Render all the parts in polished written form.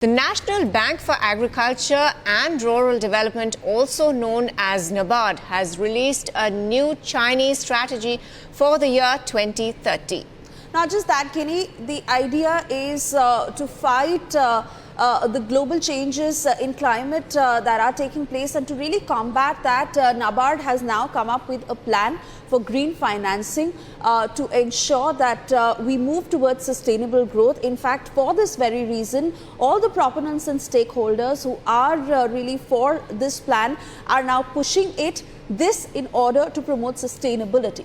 The National Bank for Agriculture and Rural Development, also known as NABARD, has released a new Chinese strategy for the year 2030. Not just that, Kenny, the idea is to fight the global changes in climate that are taking place, and to really combat that, NABARD has now come up with a plan for green financing to ensure that we move towards sustainable growth. In fact, for this very reason, all the proponents and stakeholders who are really for this plan are now pushing this in order to promote sustainability.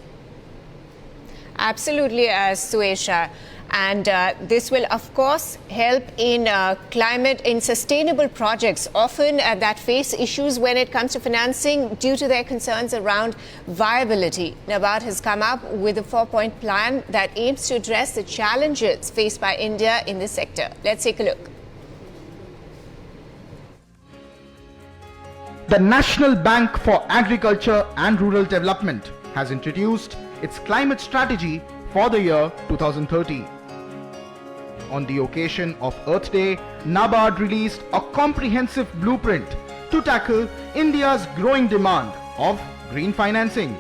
Absolutely, Suesha. And this will, of course, help in sustainable projects, often that face issues when it comes to financing due to their concerns around viability. NABARD has come up with a 4-point plan that aims to address the challenges faced by India in this sector. Let's take a look. The National Bank for Agriculture and Rural Development has introduced its climate strategy for the year 2030. On the occasion of Earth Day, NABARD released a comprehensive blueprint to tackle India's growing demand of green financing.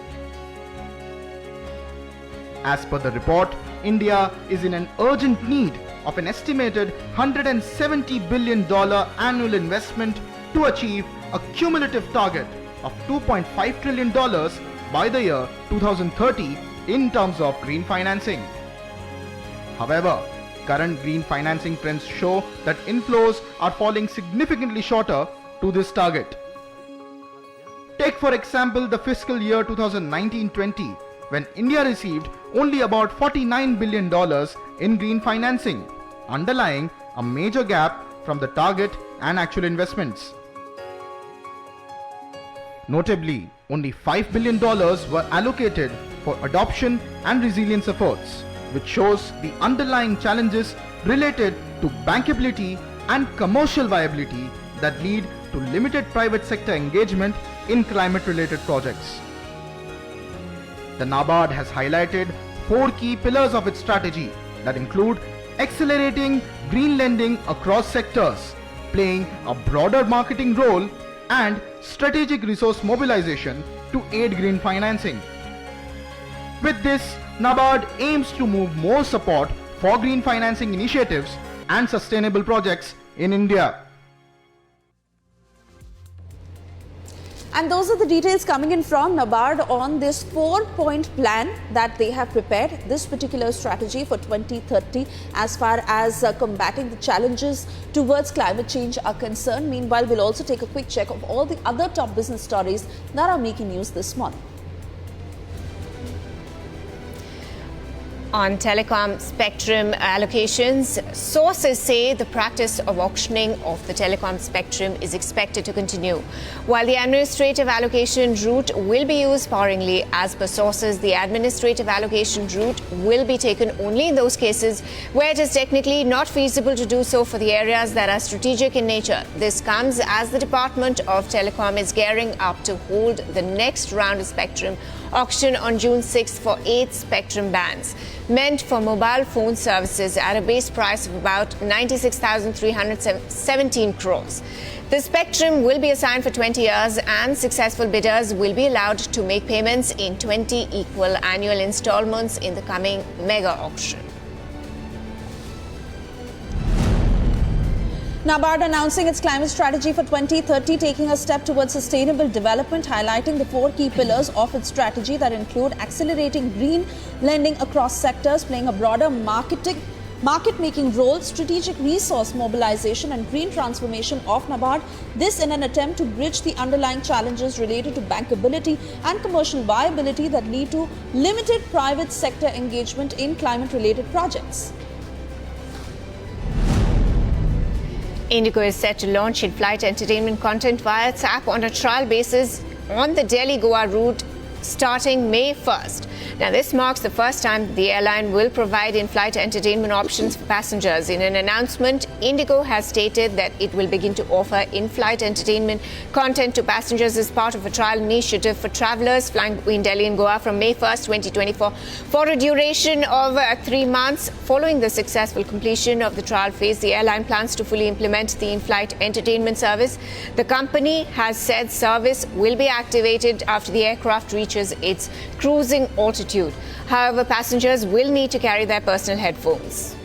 As per the report, India is in an urgent need of an estimated $170 billion annual investment to achieve a cumulative target of $2.5 trillion by the year 2030 in terms of green financing. However, current green financing trends show that inflows are falling significantly shorter to this target. Take for example the fiscal year 2019-20, when India received only about $49 billion in green financing, underlying a major gap from the target and actual investments. Notably, only $5 billion were allocated for adoption and resilience efforts, which shows the underlying challenges related to bankability and commercial viability that lead to limited private sector engagement in climate-related projects. The NABARD has highlighted 4 key pillars of its strategy that include accelerating green lending across sectors, playing a broader marketing role, and strategic resource mobilization to aid green financing. With this, NABARD aims to move more support for green financing initiatives and sustainable projects in India. And those are the details coming in from NABARD on this 4-point plan that they have prepared, this particular strategy for 2030 as far as combating the challenges towards climate change are concerned. Meanwhile, we'll also take a quick check of all the other top business stories that are making news this morning. On telecom spectrum allocations, sources say the practice of auctioning of the telecom spectrum is expected to continue. While the administrative allocation route will be used sparingly, as per sources, the administrative allocation route will be taken only in those cases where it is technically not feasible to do so for the areas that are strategic in nature. This comes as the Department of Telecom is gearing up to hold the next round of spectrum auction on June 6 for 8 spectrum bands, meant for mobile phone services at a base price of about 96,317 crores. The spectrum will be assigned for 20 years, and successful bidders will be allowed to make payments in 20 equal annual installments in the coming mega auction. NABARD announcing its climate strategy for 2030, taking a step towards sustainable development, highlighting the 4 key pillars of its strategy that include accelerating green lending across sectors, playing a broader market-making role, strategic resource mobilization and green transformation of NABARD. This in an attempt to bridge the underlying challenges related to bankability and commercial viability that lead to limited private sector engagement in climate-related projects. Indigo is set to launch in-flight entertainment content via its app on a trial basis on the Delhi-Goa route starting May 1st. Now, this marks the first time the airline will provide in-flight entertainment options for passengers. In an announcement, Indigo has stated that it will begin to offer in-flight entertainment content to passengers as part of a trial initiative for travelers flying between Delhi and Goa from May 1st, 2024 for a duration of 3 months. Following the successful completion of the trial phase, the airline plans to fully implement the in-flight entertainment service. The company has said service will be activated after the aircraft reaches its cruising altitude. However, passengers will need to carry their personal headphones.